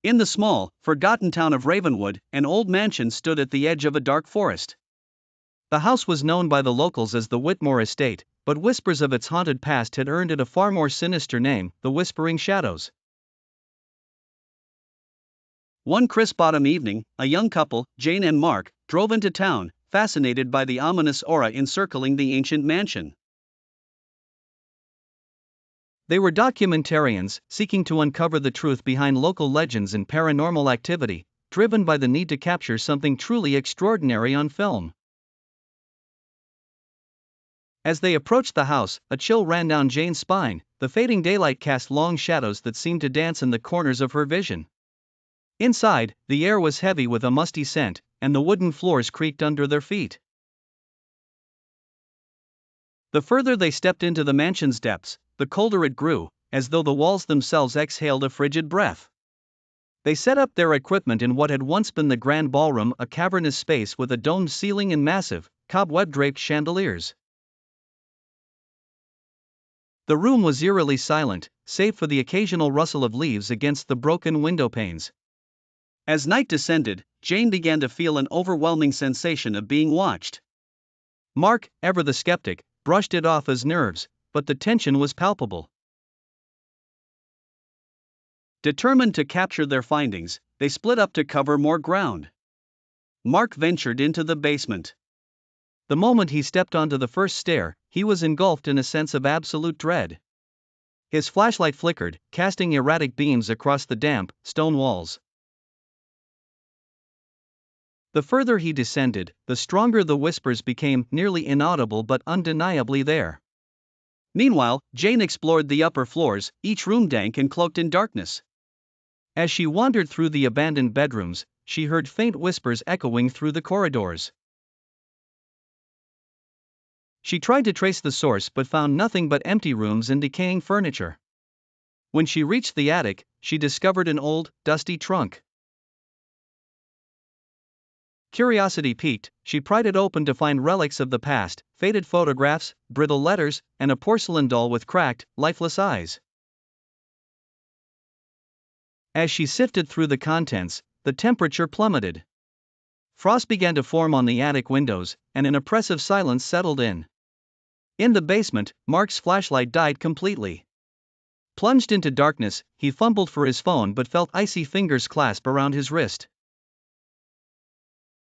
In the small, forgotten town of Ravenwood, an old mansion stood at the edge of a dark forest. The house was known by the locals as the Whitmore Estate, but whispers of its haunted past had earned it a far more sinister name, the Whispering Shadows. One crisp autumn evening, a young couple, Jane and Mark, drove into town, fascinated by the ominous aura encircling the ancient mansion. They were documentarians, seeking to uncover the truth behind local legends and paranormal activity, driven by the need to capture something truly extraordinary on film. As they approached the house, a chill ran down Jane's spine. The fading daylight cast long shadows that seemed to dance in the corners of her vision. Inside, the air was heavy with a musty scent, and the wooden floors creaked under their feet. The further they stepped into the mansion's depths, the colder it grew, as though the walls themselves exhaled a frigid breath. They set up their equipment in what had once been the grand ballroom, a cavernous space with a domed ceiling and massive, cobweb-draped chandeliers. The room was eerily silent, save for the occasional rustle of leaves against the broken window panes. As night descended, Jane began to feel an overwhelming sensation of being watched. Mark, ever the skeptic, brushed it off as nerves, but the tension was palpable. Determined to capture their findings, they split up to cover more ground. Mark ventured into the basement. The moment he stepped onto the first stair, he was engulfed in a sense of absolute dread. His flashlight flickered, casting erratic beams across the damp, stone walls. The further he descended, the stronger the whispers became, nearly inaudible but undeniably there. Meanwhile, Jane explored the upper floors, each room dank and cloaked in darkness. As she wandered through the abandoned bedrooms, she heard faint whispers echoing through the corridors. She tried to trace the source but found nothing but empty rooms and decaying furniture. When she reached the attic, she discovered an old, dusty trunk. Curiosity piqued, she pried it open to find relics of the past, faded photographs, brittle letters, and a porcelain doll with cracked, lifeless eyes. As she sifted through the contents, the temperature plummeted. Frost began to form on the attic windows, and an oppressive silence settled in. In the basement, Mark's flashlight died completely. Plunged into darkness, he fumbled for his phone but felt icy fingers clasp around his wrist.